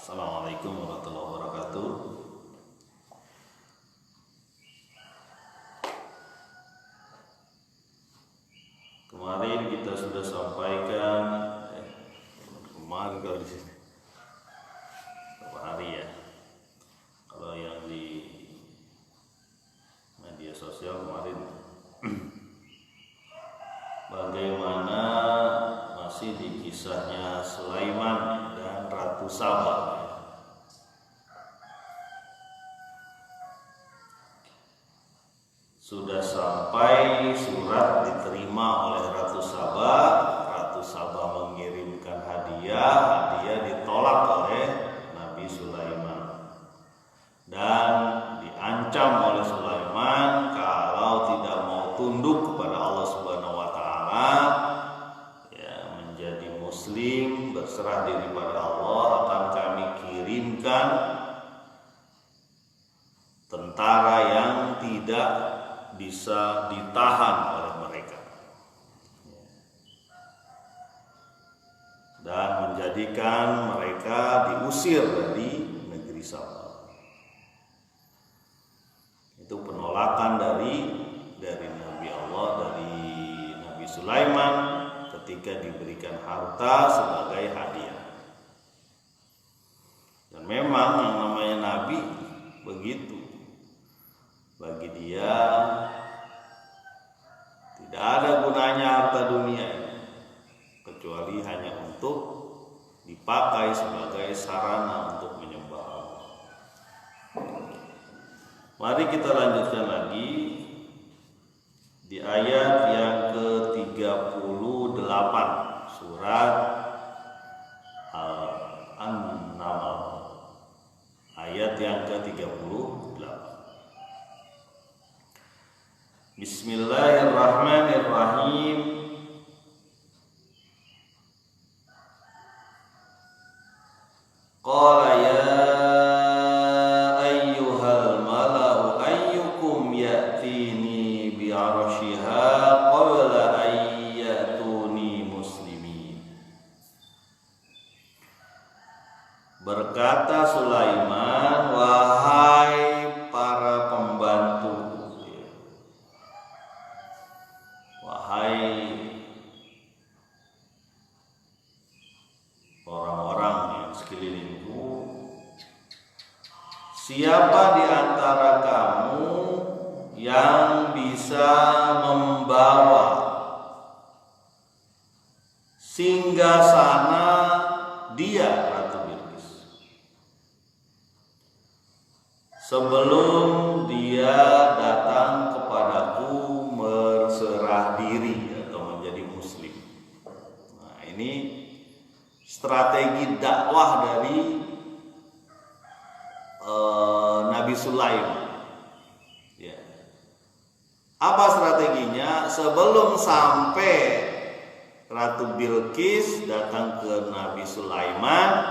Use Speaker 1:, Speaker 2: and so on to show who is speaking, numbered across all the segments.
Speaker 1: Assalamualaikum warahmatullahi wabarakatuh. Kemarin kita sudah sampaikan kemarin kalau di sini berapa hari ya? Kalau yang di media sosial kemarin bagaimana masih di kisahnya Sulaiman dan Ratu Saba. Sudah sampai surat diterima oleh Ratu Saba. Ratu Saba mengirimkan hadiah ditolak oleh Nabi Sulaiman dan diancam oleh Sulaiman kalau tidak mau tunduk kepada Allah Subhanahu wa taala, ya, menjadi muslim, berserah diri pada Allah, akan kami kirimkan tentara yang tidak bisa ditahan oleh mereka dan menjadikan mereka diusir dari negeri Saba. Itu penolakan dari Nabi Allah, dari Nabi Sulaiman ketika diberikan harta sebagai hadiah. Dan memang yang namanya Nabi begitu. Bagi dia tidak ada gunanya harta dunia ini kecuali hanya untuk dipakai sebagai sarana untuk menyembah Allah. Mari kita lanjutkan lagi di ayat yang ke-38 surat An-Naml, ayat yang ke-38. Bismillahirrahmanirrahim. Qala ya ayyuhal mala'u ayyukum ya'tini bi'arsyiha qabla an ya'tuni muslimin. Berkata Sulaiman, wahai para pembantu, orang-orang yang sekelilingku, siapa di antara kamu yang bisa membawa singgasana dia, Ratu Bilqis, sebelum dia datang kepadaku berserah diri atau menjadi muslim. Nah, ini strategi dakwah dari Nabi Sulaiman. Ya. Apa strateginya? Sebelum sampai Ratu Bilqis datang ke Nabi Sulaiman,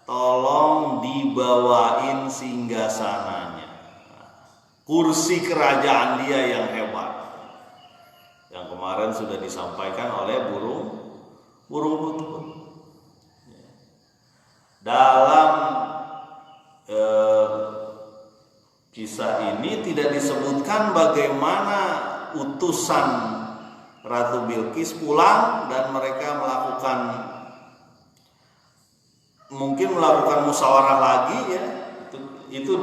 Speaker 1: tolong dibawain singgasananya, kursi kerajaan dia yang hebat, yang kemarin sudah disampaikan oleh burung putput. Dalam kisah ini tidak disebutkan bagaimana utusan Ratu Bilqis pulang dan mereka mungkin melakukan musyawarah lagi, ya. Itu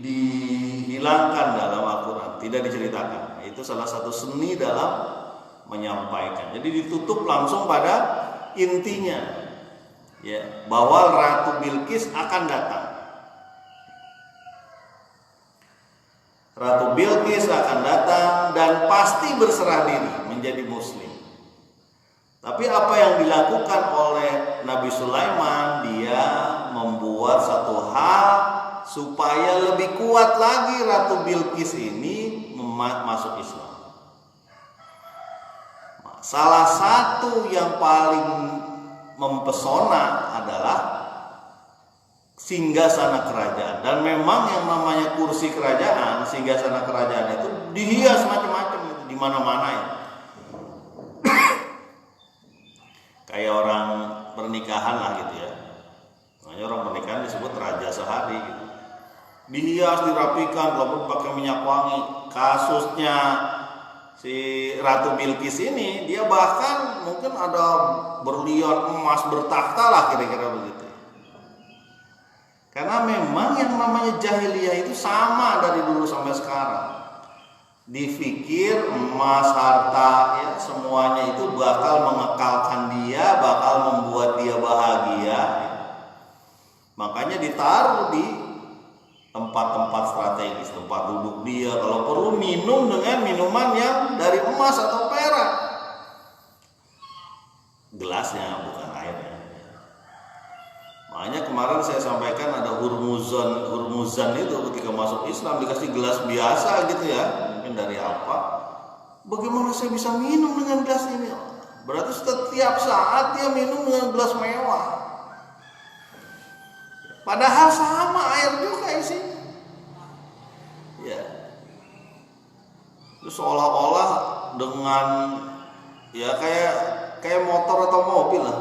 Speaker 1: dihilangkan dalam Al-Quran, tidak diceritakan. Itu salah satu seni dalam menyampaikan. Jadi ditutup langsung pada intinya, ya, bahwa Ratu Bilqis akan datang. Ratu Bilqis akan datang dan pasti berserah diri menjadi muslim. Tapi apa yang dilakukan oleh Nabi Sulaiman, dia membuat satu hal supaya lebih kuat lagi Ratu Bilqis ini masuk Islam. Salah satu yang paling mempesona adalah singgasana kerajaan, dan memang yang namanya kursi kerajaan, singgasana kerajaan itu dihias macam-macam di mana-mana ya. Kayak orang pernikahan lah gitu ya. Makanya dihias, dirapikan, walaupun pakai minyak wangi. Kasusnya si Ratu Bilqis ini, dia bahkan mungkin ada berlian, emas, bertakhta lah kira-kira begitu. Karena memang yang namanya jahiliyah itu sama dari dulu sampai sekarang. Dipikir emas, harta, ya semuanya itu bakal mengekalkan dia, bakal membuat dia bahagia. Makanya ditaruh di tempat-tempat strategis, tempat duduk dia. Kalau perlu minum dengan minuman yang dari emas atau perak. Gelasnya bukan airnya. Makanya kemarin saya sampaikan ada Hurmuzan itu ketika masuk Islam dikasih gelas biasa gitu ya, mungkin dari apa. Bagaimana saya bisa minum dengan gelas ini? Berarti setiap saat dia minum dengan gelas mewah. Padahal sama air juga isinya. Ya. Itu seolah-olah dengan ya kayak motor atau mobil lah.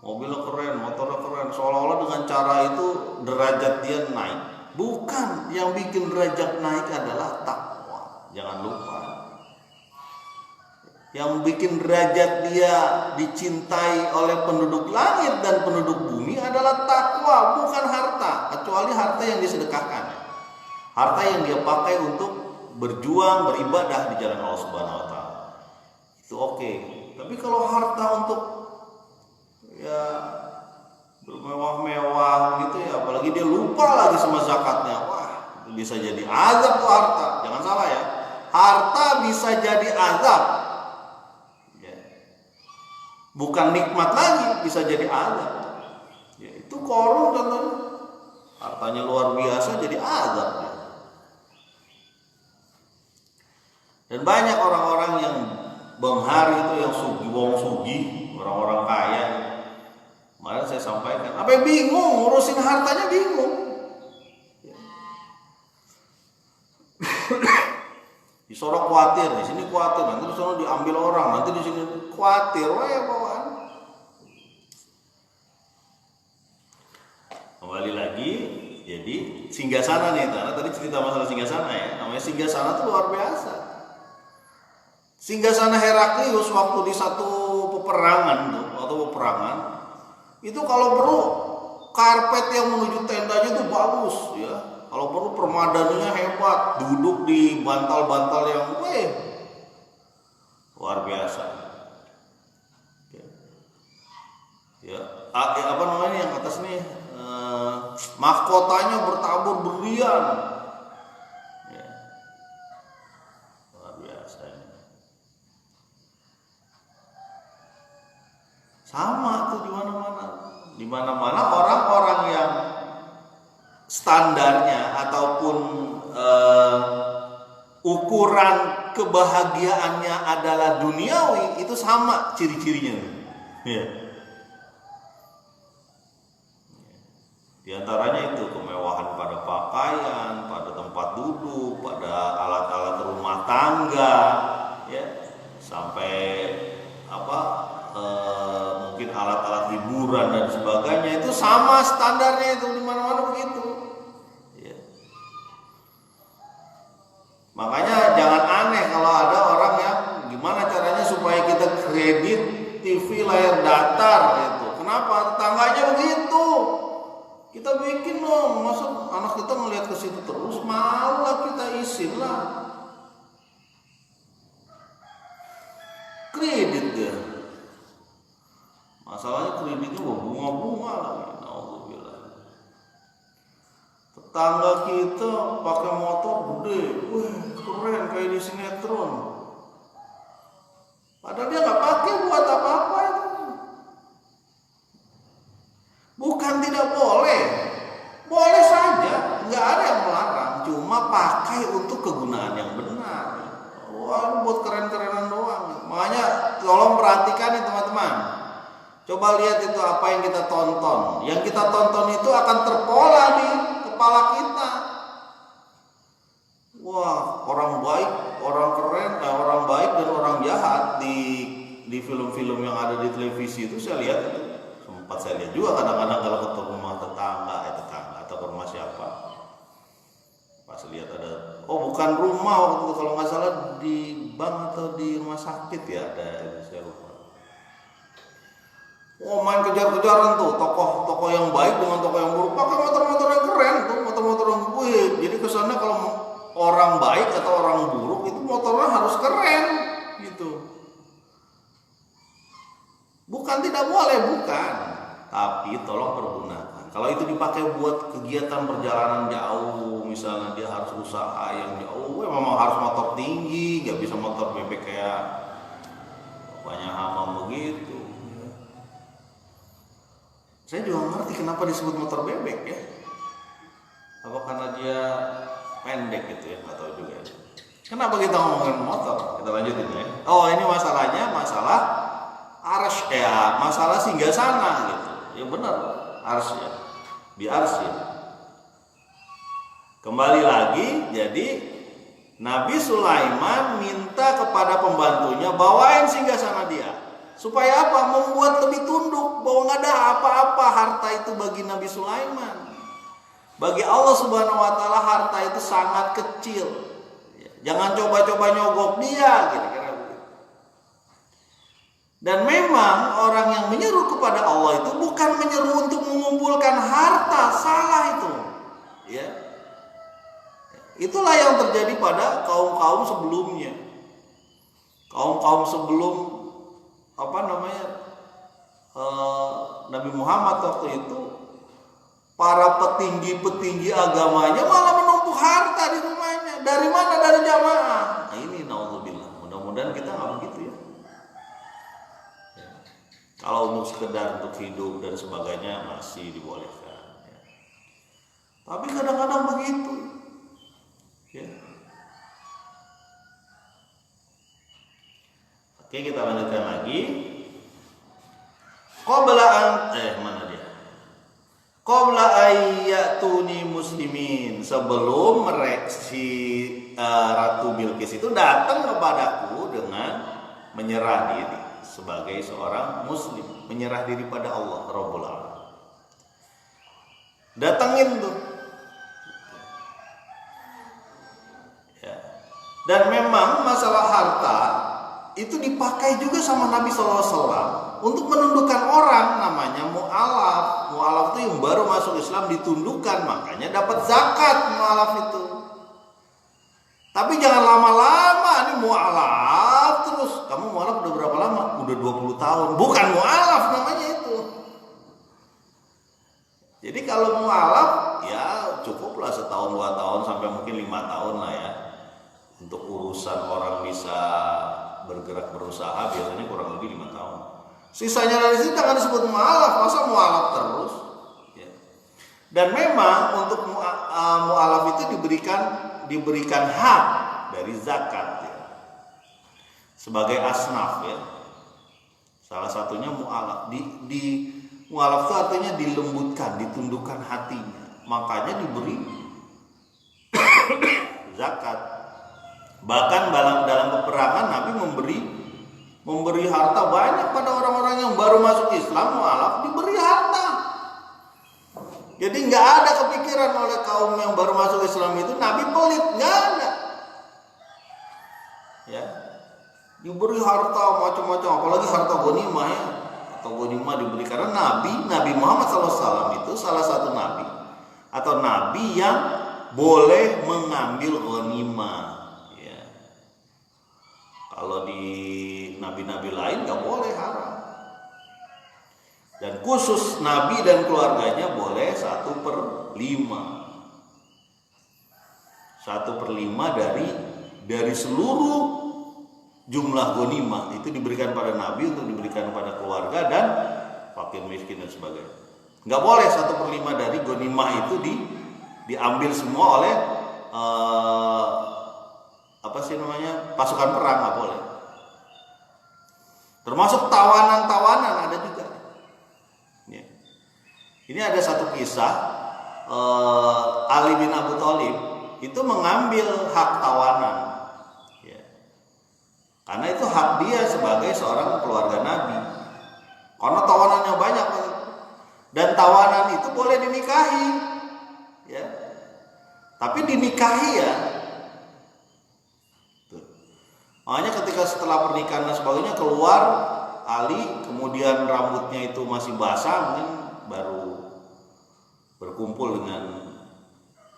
Speaker 1: Mobilnya keren, motornya keren, seolah-olah dengan cara itu derajat dia naik. Bukan, yang bikin derajat naik adalah takwa. Jangan lupa. Yang bikin derajat dia dicintai oleh penduduk langit dan penduduk bumi adalah takwa, bukan harta. Kecuali harta yang disedekahkan. Harta yang dia pakai untuk berjuang, beribadah di jalan Allah Subhanahu wa taala. Itu oke. Tapi kalau harta untuk ya bermewah-mewah gitu ya, apalagi dia lupa lagi sama zakatnya, wah itu bisa jadi azab tuh harta. Jangan salah ya, harta bisa jadi azab ya. Bukan nikmat lagi, bisa jadi azab ya. Itu korun contohnya, hartanya luar biasa jadi azab ya. Dan banyak orang-orang yang benghar itu, yang sugi, orang-orang kaya. Kemarin saya sampaikan, apa yang bingung ngurusin hartanya, bingung. Di sono khawatir, di sini khawatir, nanti di sono diambil orang, nanti di sini khawatir, wah ya bawaan. Kembali lagi, jadi singgasana nih, karena tadi cerita masalah singgasana ya, namanya singgasana itu luar biasa. Singgasana Heraklius waktu di satu peperangan tuh, atau peperangan. Itu kalau perlu karpet yang menuju tendanya itu bagus ya. Kalau perlu permadaninya hebat, duduk di bantal-bantal yang luar biasa. Ya, apa namanya yang atas nih? Mahkotanya bertabur berlian. Ya. Luar biasa. Sama tuh di mana-mana. Di mana-mana orang-orang yang standarnya ataupun ukuran kebahagiaannya adalah duniawi, itu sama ciri-cirinya. Ya. Di antaranya itu kemewahan pada pakaian, pada tempat duduk, pada alat-alat rumah tangga, ya, sampai mungkin alat-alat hiburan dan sebagainya, itu sama standarnya, itu di mana-mana begitu. Ya. Makanya jangan aneh kalau ada orang yang gimana caranya supaya kita kredit TV layar datar gitu. Kenapa? Tetangganya begitu. Kita bikin dong, masa anak kita ngelihat ke situ terus, malah kita isin lah. Kredit dia. Masalahnya kreditnya bunga-bunga lagi. Alhamdulillah. Tetangga kita pakai motor gede, wah keren kayak di sinetron. Padahal dia nggak pakai buat apa-apa itu. Bukan tidak boleh, boleh saja, nggak ada yang melarang. Cuma pakai untuk kegunaan yang benar. Wah, buat keren-kerenan doang. Makanya tolong perhatikan ya teman-teman. Coba lihat itu apa yang kita tonton. Yang kita tonton itu akan terpola di kepala kita. Wah, orang baik, orang keren, orang baik dan orang jahat di film-film yang ada di televisi itu saya lihat. Sempat saya lihat juga kadang-kadang kalau ketemu rumah tetangga atau ke rumah siapa. bukan rumah waktu itu, kalau nggak salah di bank atau di rumah sakit ya, ada saya lupa. Main kejar-kejaran tuh tokoh yang baik dengan tokoh yang buruk, pakai motor-motor yang keren tuh, motor-motor yang jadi kesannya kalau orang baik atau orang buruk itu motornya harus keren gitu. Bukan tidak boleh, bukan, tapi tolong pergunakan. Kalau itu dipakai buat kegiatan perjalanan jauh, misalnya dia harus usaha yang jauh, memang harus motor tinggi, nggak bisa motor bebek kayak banyak hama begitu. Saya juga ngerti kenapa disebut motor bebek ya. Apa karena dia pendek gitu ya, nggak tahu juga ya. Kenapa kita ngomongin motor? Kita lanjutin ya. Oh, ini masalahnya masalah arsy ya, masalah singgasana gitu. Ya benar, arsy ya. Di arsy. Kembali lagi, jadi Nabi Sulaiman minta kepada pembantunya bawain singgasana dia. Supaya apa? Membuat lebih tunduk bahwa nggak ada apa-apa harta itu bagi Nabi Sulaiman. Bagi Allah Subhanahu wa taala harta itu sangat kecil. Jangan coba-coba nyogok dia, kira-kira begitu. Dan memang orang yang menyeru kepada Allah itu bukan menyeru untuk mengumpulkan harta, salah itu. Ya. Itulah yang terjadi pada kaum-kaum sebelumnya. Kaum-kaum sebelum Nabi Muhammad waktu itu, para petinggi-petinggi agamanya malah menumpuk harta di rumahnya. Dari mana? Dari jamaah. Nah ini naudzubillah. Mudah-mudahan kita nggak begitu ya. Kalau untuk sekedar untuk hidup dan sebagainya masih dibolehkan. Ya. Tapi kadang-kadang begitu. Ya. Oke, kita lanjutkan lagi. Qabla ayyatuni muslimin, sebelum Ratu Bilqis itu datang kepadaku dengan menyerah diri sebagai seorang muslim, menyerah diri pada Allah Rabbul Alamin. Datangin tuh. Ya. Dan memang masalah harta itu dipakai juga sama Nabi SAW untuk menundukkan orang, namanya mu'alaf. Mu'alaf itu yang baru masuk Islam ditundukkan, makanya dapat zakat mu'alaf itu. Tapi jangan lama-lama, ini mu'alaf terus. Kamu mu'alaf udah berapa lama? Udah 20 tahun. Bukan mu'alaf namanya itu. Jadi kalau mu'alaf ya cukuplah setahun 2 tahun sampai mungkin 5 tahun lah ya. Untuk urusan orang bisa bergerak berusaha biasanya kurang lebih 5 tahun. Sisanya dari situ akan disebut mu'alaf. Masa mu'alaf terus ya. Dan memang untuk mu'alaf itu diberikan hak dari zakat ya. Sebagai asnaf ya. Salah satunya mu'alaf. Di mu'alaf itu artinya dilembutkan, ditundukkan hatinya. Makanya diberi zakat. Bahkan dalam peperangan Nabi memberi harta banyak pada orang-orang yang baru masuk Islam, mu'alaf diberi harta. Jadi nggak ada kepikiran oleh kaum yang baru masuk Islam itu Nabi pelit, nggak ada. Ya, diberi harta macam-macam, apalagi harta ghanimah ya. Atau ghanimah diberi karena Nabi Muhammad SAW itu salah satu nabi atau nabi yang boleh mengambil ghanimah. Kalau di nabi-nabi lain gak boleh, haram. Dan khusus nabi dan keluarganya boleh 1/5. 1/5 dari seluruh jumlah ghanimah itu diberikan pada nabi untuk diberikan pada keluarga dan fakir miskin dan sebagainya. Gak boleh 1/5 dari ghanimah itu diambil semua oleh pasukan perang, nggak boleh. Termasuk tawanan ada juga. Ya. Ini ada satu kisah Ali bin Abu Thalib itu mengambil hak tawanan, ya. Karena itu hak dia sebagai seorang keluarga Nabi. Karena tawanannya banyak, dan tawanan itu boleh dinikahi, ya. Tapi dinikahi ya Makanya ketika setelah pernikahan dan sebagainya keluar Ali, kemudian rambutnya itu masih basah, mungkin baru berkumpul dengan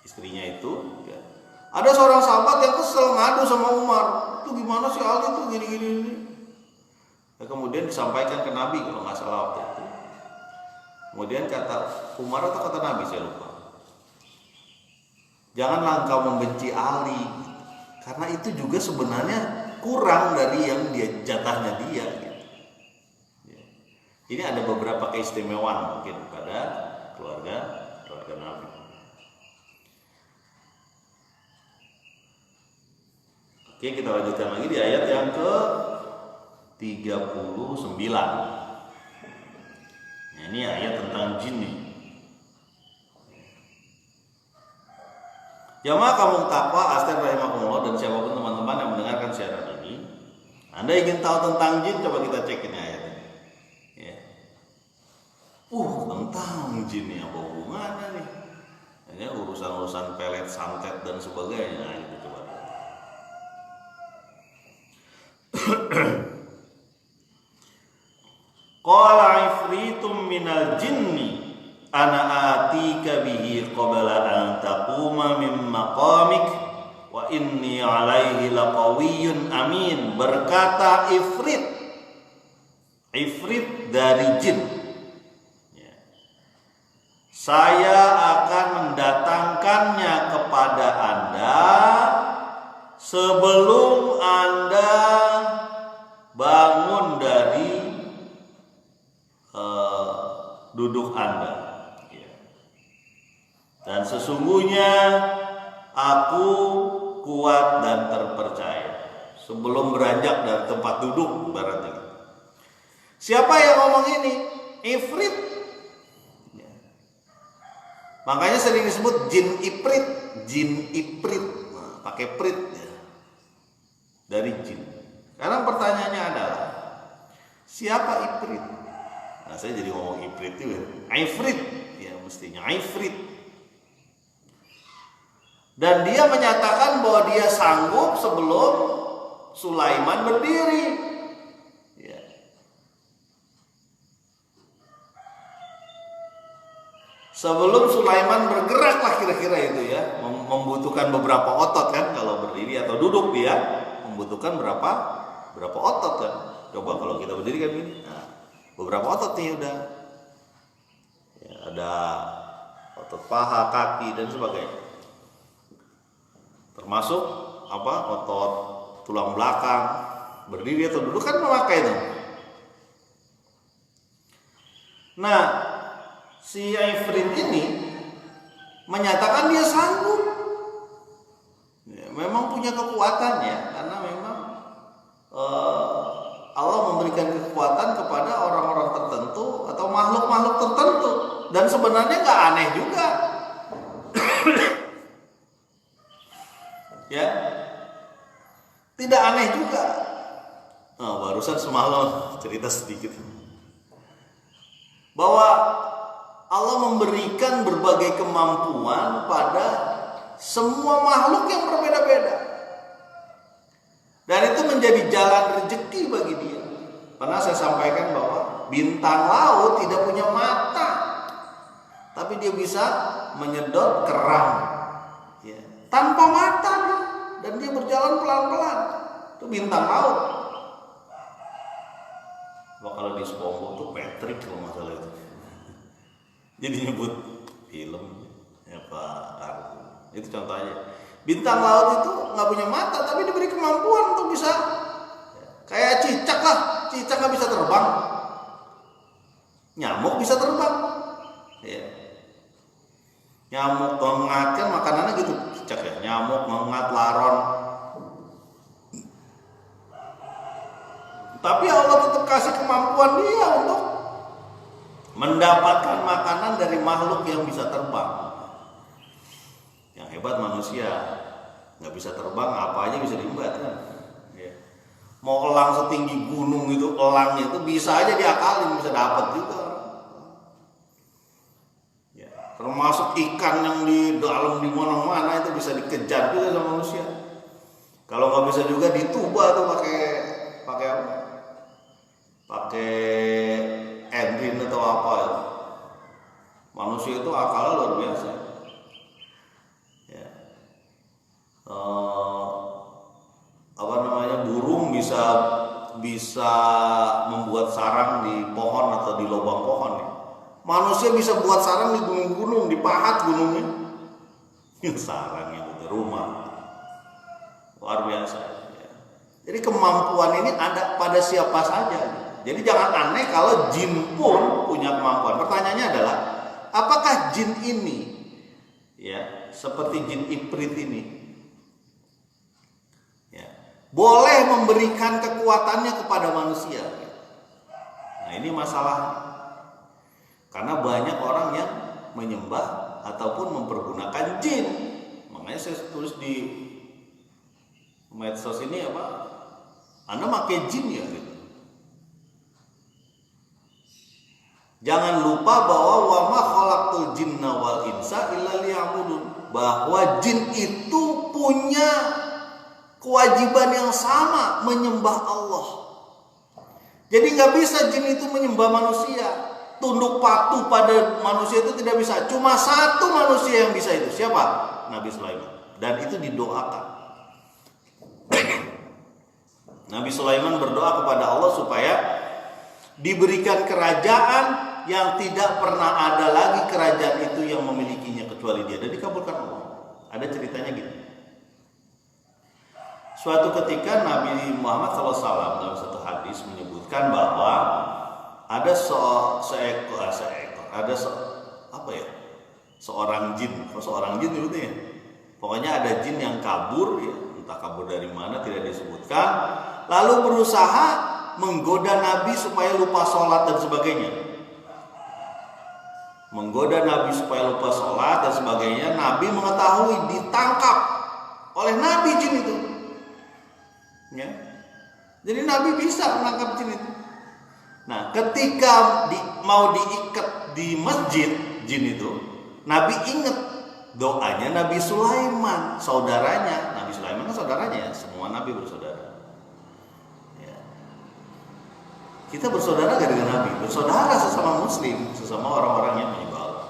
Speaker 1: istrinya itu, ya. Ada seorang sahabat yang kesel ngadu sama Umar, itu gimana sih Ali itu gini-gini. Ya, kemudian disampaikan ke Nabi kalau nggak salah waktu itu. Kemudian kata Umar atau kata Nabi saya lupa, janganlah engkau membenci Ali, karena itu juga sebenarnya kurang dari yang jatahnya dia. Gitu. Ya. Ini ada beberapa keistimewaan mungkin pada keluarga Nabi. Oke, kita lanjutkan lagi di ayat yang ke-39. Nah, ini ayat tentang jin nih. Jamaah kaum takwa Aster rahimakumullah dan siapapun teman-teman yang mendengarkan siaran ini, Anda ingin tahu tentang jin, coba kita cek ini ayat ini. Ya. Tentang jin nih, apa hubungannya nih? Hanya urusan-urusan pelet, santet dan sebagainya. Nah, itu coba. Qala ifritum minal jinni ana atika bihi qabla an taquma min maqamik wa inni alaihi laqawiyyun amin. Berkata ifrit dari jin, ya. Saya akan mendatangkannya kepada Anda sebelum Anda bangun dari duduk Anda. Dan sesungguhnya aku kuat dan terpercaya. Sebelum beranjak dari tempat duduk, ibaratnya. Siapa yang ngomong ini? Ifrit. Ya. Makanya sering disebut jin ifrit. Nah, pakai prit, ya. Dari jin. Sekarang pertanyaannya adalah, siapa ifrit? Nah, saya jadi ngomong ifrit itu, ifrit, ya mestinya ifrit. Dan dia menyatakan bahwa dia sanggup sebelum Sulaiman berdiri. Ya. Sebelum Sulaiman bergerak lah kira-kira itu, ya, membutuhkan beberapa otot kan kalau berdiri atau duduk, dia membutuhkan berapa otot kan. Coba kalau kita berdiri kan gini, nah, beberapa otot nih udah. Ya, ada otot paha, kaki dan sebagainya. Termasuk otot tulang belakang, berdiri atau duduk kan memakai itu. Nah, si Ifrit ini menyatakan dia sanggup, ya, memang punya kekuatan, ya, karena memang Allah memberikan kekuatan kepada orang-orang tertentu atau makhluk-makhluk tertentu, dan sebenarnya nggak aneh juga. Ya, tidak aneh juga. Barusan semalam cerita sedikit bahwa Allah memberikan berbagai kemampuan pada semua makhluk yang berbeda-beda, dan itu menjadi jalan rezeki bagi dia. Pernah saya sampaikan bahwa bintang laut tidak punya mata, tapi dia bisa menyedot kerang, ya, tanpa mata, dan dia berjalan pelan-pelan. Itu bintang laut. Kalau di SpongeBob tuh Patrick kalau masalah itu. Jadi nyebut film, ya Pak Kartu. Itu contohnya. Bintang laut itu nggak punya mata, tapi diberi kemampuan untuk bisa, kayak cicak lah. Cicak nggak bisa terbang, nyamuk bisa terbang. Ya. Nyamuk mengat kan makanannya gitu, cicak ya. Nyamuk mengat, laron. Tapi Allah tetap kasih kemampuan dia untuk mendapatkan makanan dari makhluk yang bisa terbang. Yang hebat manusia, nggak bisa terbang, apa aja bisa diembat kan. Ya. Mau elang setinggi gunung itu, elangnya itu bisa aja diakalin, bisa dapat juga. Ya. Termasuk ikan yang di dalam di mana-mana itu bisa dikejar juga sama manusia. Kalau nggak bisa juga dituba tuh pakai apa? Pakai endrin atau apa ya. Manusia itu akalnya luar biasa. Ya. Apa namanya, burung bisa membuat sarang di pohon atau di lubang pohon ya. Manusia bisa buat sarang di gunung-gunung, di pahat gunungnya. Sarangnya udah rumah. Luar biasa. Ya. Jadi kemampuan ini ada pada siapa saja. Jadi jangan aneh kalau jin pun punya kemampuan. Pertanyaannya adalah, apakah jin ini ya seperti jin ifrit ini ya boleh memberikan kekuatannya kepada manusia? Nah, ini masalah. Karena banyak orang yang menyembah ataupun mempergunakan jin. Makanya saya tulis di medsos ini apa? Anda pakai jin ya gitu. Jangan lupa bahwa wa ma khalaqtul jinna wal insa illa liya'budun, bahwa jin itu punya kewajiban yang sama, menyembah Allah. Jadi nggak bisa jin itu menyembah manusia, tunduk patuh pada manusia itu tidak bisa. Cuma satu manusia yang bisa itu, siapa? Nabi Sulaiman. Dan itu didoakan. Nabi Sulaiman berdoa kepada Allah supaya diberikan kerajaan yang tidak pernah ada lagi kerajaan itu yang memilikinya kecuali dia, dan dikabulkan Allah. Ada ceritanya gitu. Suatu ketika Nabi Muhammad SAW dalam satu hadis menyebutkan bahwa ada seorang jin itu ya. Pokoknya ada jin yang kabur ya, entah kabur dari mana tidak disebutkan, lalu berusaha menggoda Nabi supaya lupa sholat dan sebagainya. Menggoda Nabi supaya lupa sholat dan sebagainya. Nabi mengetahui, ditangkap oleh Nabi jin itu ya. Jadi Nabi bisa menangkap jin itu. Nah, ketika mau diikat di masjid jin itu, Nabi ingat doanya Nabi Sulaiman, saudaranya. Nabi Sulaiman kan saudaranya ya, semua Nabi bersaudara ya. Kita bersaudara gak dengan Nabi? Bersaudara sesama muslim, sesama orang-orang yang menyembah Allah.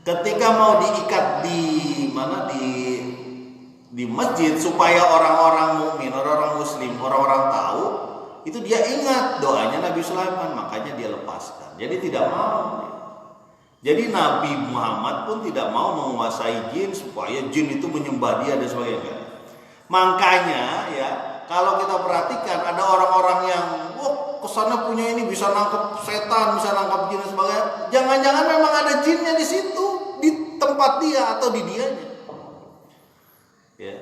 Speaker 1: Ketika mau diikat di masjid supaya orang-orang mukmin, orang-orang muslim, orang-orang tahu, itu dia ingat doanya Nabi Sulaiman, makanya dia lepaskan. Jadi tidak mau. Jadi Nabi Muhammad pun tidak mau menguasai jin supaya jin itu menyembah dia dan sebagainya. Makanya ya, kalau kita perhatikan ada orang-orang yang kesannya punya ini, bisa nangkep setan, bisa nangkep jin dan sebagainya. Jangan-jangan memang ada jinnya di situ, di tempat dia atau di dianya. Ya.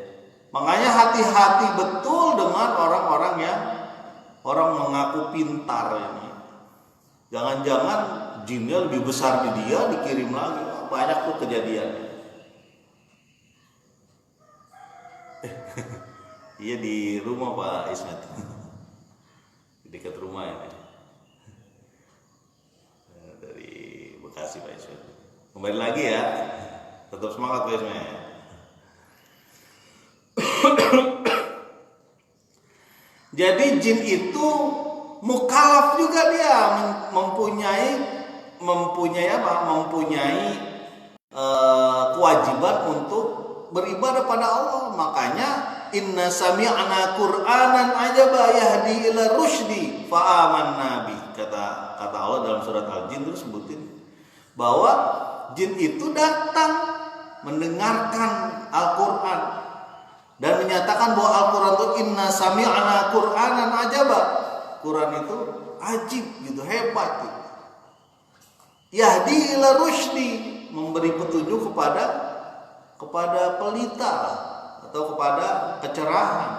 Speaker 1: Makanya hati-hati betul dengan orang-orang yang mengaku pintar ini. Jangan-jangan jinnya lebih besar di dia, dikirim lagi. Banyak tuh kejadian. Iya, di rumah Pak Ismet. Di dekat rumah ini. Dari Bekasi Pak Ismet. Kembali lagi ya. Tetap semangat Pak Ismet. Jadi jin itu mukallaf juga, dia mempunyai kewajiban untuk beribadah pada Allah. Makanya inna sami'na Qur'anan ajaba yahdi ila rusydi fa amanna bi. Kata Allah dalam surat Al-Jin itu sebutin bahwa jin itu datang mendengarkan Al-Qur'an dan menyatakan bahwa Al-Quran itu inna sami'na Qur'anan ajaba. Quran itu ajib gitu, hebat gitu. Yahdi ila rusydi, memberi petunjuk kepada pelita atau kepada kecerahan.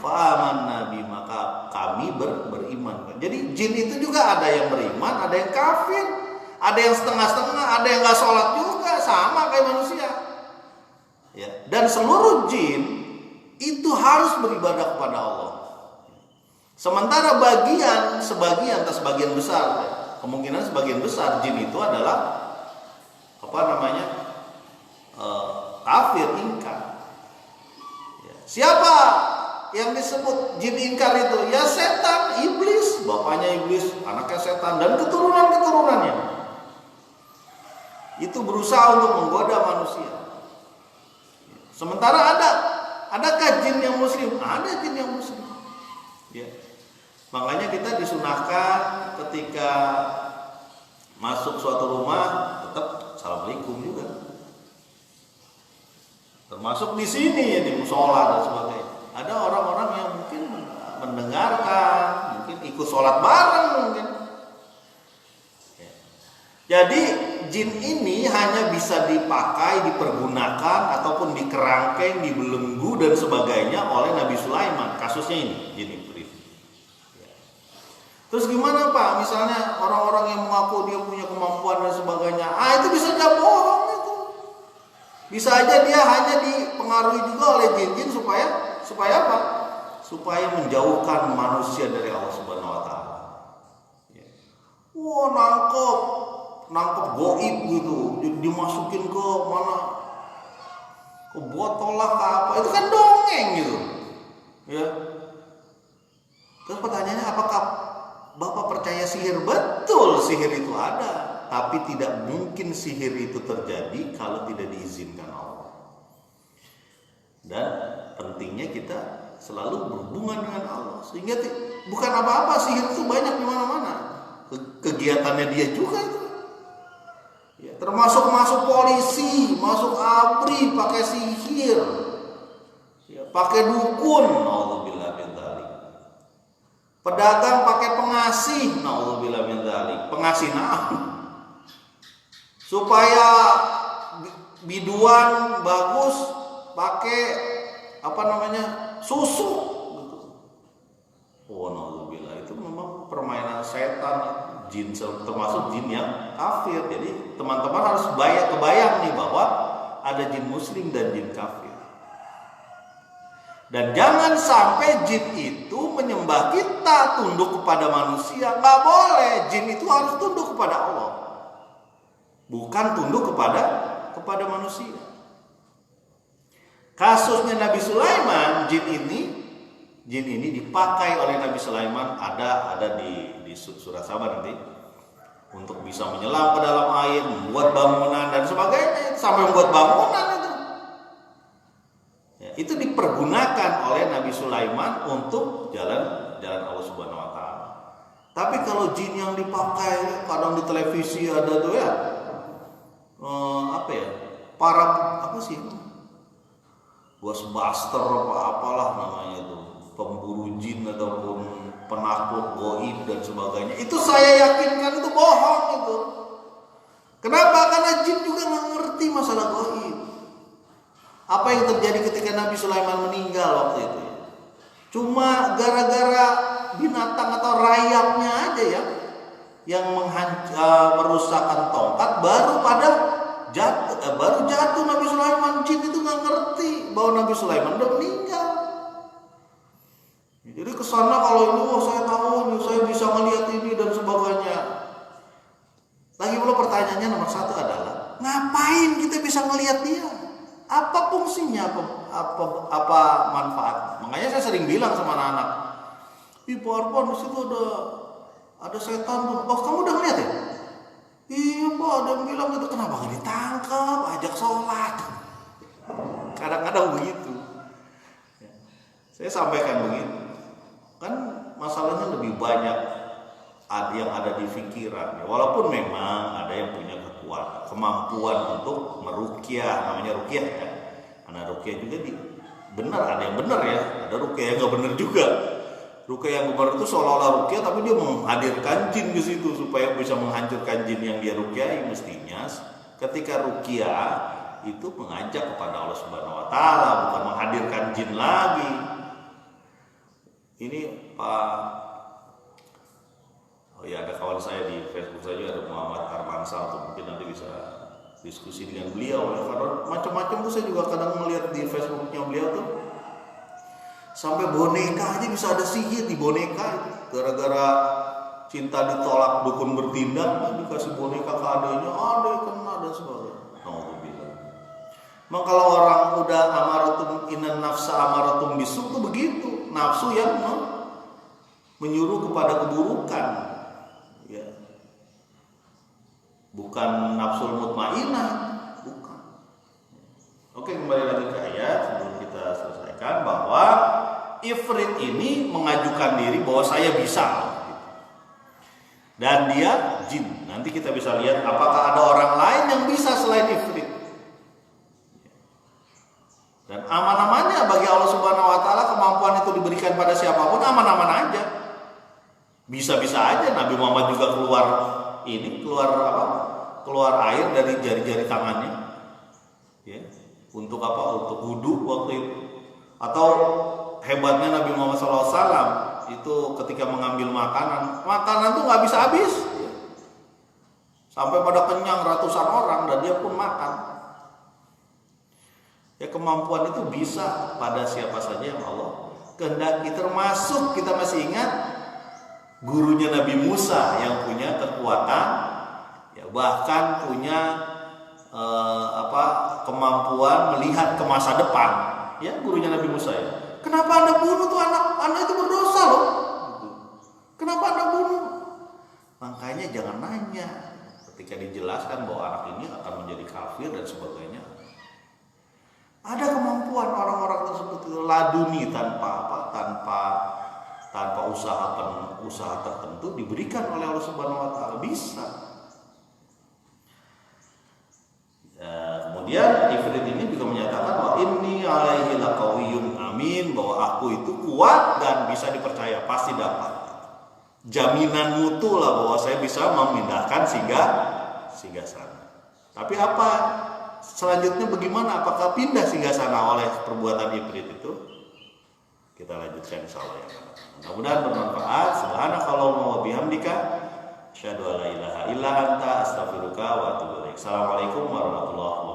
Speaker 1: Fa'aman nabi, maka kami beriman. Jadi jin itu juga ada yang beriman, ada yang kafir, ada yang setengah-setengah, ada yang nggak sholat juga, sama kayak manusia. Ya. Dan seluruh jin itu harus beribadah kepada Allah. Sementara sebagian besar, kemungkinan sebagian besar jin itu adalah kafir, ingkar. Siapa yang disebut jin ingkar itu? Ya setan, iblis, bapaknya iblis, anaknya setan, dan keturunan-keturunannya. Itu berusaha untuk menggoda manusia. Sementara adakah jin yang muslim? Ada jin yang muslim. Ya. Makanya kita disunahkan ketika masuk suatu rumah tetap assalamualaikum juga. Termasuk di sini ya, di musola dan sebagainya. Ada orang-orang yang mungkin mendengarkan, mungkin ikut sholat bareng mungkin. Ya. Jadi jin ini hanya bisa dipakai, dipergunakan ataupun dikerangkeng, dibelenggu dan sebagainya oleh Nabi Sulaiman. Kasusnya ini, jin iblis. Ya. Terus gimana Pak? Misalnya orang-orang yang mengaku dia punya kemampuan dan sebagainya, itu bisa jadi bohong itu. Bisa aja dia hanya dipengaruhi juga oleh jin-jin supaya apa? Supaya menjauhkan manusia dari Allah Subhanahu wa taala. Ya. Wah, nangkep goib gitu, dimasukin ke mana, ke botol lah ke apa, itu kan dongeng gitu ya. Terus pertanyaannya, apakah Bapak percaya sihir? Betul, sihir itu ada, tapi tidak mungkin sihir itu terjadi kalau tidak diizinkan Allah. Dan pentingnya kita selalu berhubungan dengan Allah, sehingga bukan apa-apa, sihir itu banyak di mana-mana, kegiatannya dia juga itu. Ya, termasuk masuk polisi, masuk ABRI pakai sihir, ya, pakai dukun, naudzubillah min dzalik. Pedagang pakai pengasih, naudzubillah min dzalik. Pengasih supaya biduan bagus pakai susu. Oh, naudzubillah, itu memang permainan setan. Jin, termasuk jin yang kafir. Jadi teman-teman harus kebayang nih bahwa ada jin muslim dan jin kafir. Dan jangan sampai jin itu menyembah kita, tunduk kepada manusia. Nggak boleh. Jin itu harus tunduk kepada Allah, bukan tunduk kepada manusia. Kasusnya Nabi Sulaiman, jin ini dipakai oleh Nabi Sulaiman, ada di surat Saba nanti, untuk bisa menyelam ke dalam air, membuat bangunan dan sebagainya, sampai membuat bangunan itu. Ya, itu dipergunakan oleh Nabi Sulaiman untuk jalan Allah Subhanahu wa taala. Tapi kalau jin yang dipakai, kadang di televisi ada tuh ya, Ghostbuster apalah namanya itu, pemburu jin ataupun penakut goib dan sebagainya. Itu saya yakinkan itu bohong itu. Kenapa? Karena jin juga nggak ngerti masalah goib. Apa yang terjadi ketika Nabi Sulaiman meninggal waktu itu? Cuma gara-gara binatang atau rayapnya aja ya yang merusakkan tongkat, baru jatuh Nabi Sulaiman. Jin itu nggak ngerti bahwa Nabi Sulaiman udah meninggal. Jadi kesana kalau ini, saya tahu, saya bisa melihat ini dan sebagainya. Lagi pula pertanyaannya nomor satu adalah, ngapain kita bisa melihat dia? Apa fungsinya? Apa manfaat? Makanya saya sering bilang sama anak-anak, Pak Arfan, di situ ada setan tuh. Oh, kamu udah ngeliat ya? Iya Pak, ada yang bilang gitu. Kenapa nggak ditangkap? Ajak sholat. Kadang-kadang begitu. Saya sampaikan begitu. Kan masalahnya lebih banyak yang ada di pikiran. Walaupun memang ada yang punya kemampuan untuk meruqyah, namanya ruqyah ya. Karena ruqyah juga benar, ada yang benar ya, ada ruqyah yang nggak benar juga. Ruqyah yang benar itu seolah-olah ruqyah, tapi dia menghadirkan jin di situ supaya bisa menghancurkan jin yang dia ruqyahi. Mestinya ketika ruqyah itu mengajak kepada Allah Subhanahu wa taala, bukan menghadirkan jin lagi. Ini ada kawan saya di Facebook saja, ada Muhammad Armansa, atau mungkin nanti bisa diskusi dengan beliau. Karena macam-macam tuh saya juga kadang melihat di Facebooknya beliau tuh, sampai boneka aja bisa ada sihir di boneka. Gara-gara cinta ditolak dukun bertindak, dikasih boneka ke adanya, ada yang kena dan sebagainya. Alhamdulillah. Memang kalau orang udah innan nafsa amaratun Amrun bisu itu begitu, nafsu yang menyuruh kepada keburukan, ya. Bukan nafsul mutmainah, bukan. Oke, kembali lagi ke ayat sebelum kita selesaikan, bahwa Ifrit ini mengajukan diri bahwa saya bisa, dan dia jin. Nanti kita bisa lihat apakah ada orang lain yang bisa selain Ifrit. Dan aman-amannya bagi Allah Subhanahu wa taala, kemampuan itu diberikan pada siapapun aman-aman aja. Bisa-bisa aja Nabi Muhammad juga keluar air dari jari-jari tangannya. Ya. Untuk apa? Untuk wudu waktu itu. Atau hebatnya Nabi Muhammad SAW itu ketika mengambil makanan tuh nggak bisa habis. Ya. Sampai pada kenyang ratusan orang dan dia pun makan. Ya, kemampuan itu bisa pada siapa saja yang Allah kehendaki, termasuk kita masih ingat gurunya Nabi Musa yang punya kekuatan, ya, bahkan punya kemampuan melihat ke masa depan, ya, gurunya Nabi Musa, ya. Kenapa Anda bunuh tuh anak itu berdosa loh, gitu. Kenapa Anda bunuh? Makanya jangan nanya ketika dijelaskan bahwa anak ini akan menjadi kafir dan sebagainya. Ada kemampuan orang-orang tersebut itu laduni tanpa usaha tertentu diberikan oleh Allah Subhanahu wa taala, bisa. Ya, kemudian Ifrit ini juga menyatakan bahwa inni alaihi laqawiyyun amin, bahwa aku itu kuat dan bisa dipercaya, pasti dapat. Jaminan mutu lah bahwa saya bisa memindahkan singgasana. Tapi apa selanjutnya bagaimana? Apakah pindah singgasana oleh perbuatan Ifrit itu? Kita lanjutkan insyaallah ya. Mudah-mudahan bermanfaat. Subhanakallahumma wa bihamdika asyhadu an la ilaha illa anta astaghfiruka wa atubu ilaik. Assalamualaikum warahmatullahi wabarakatuh.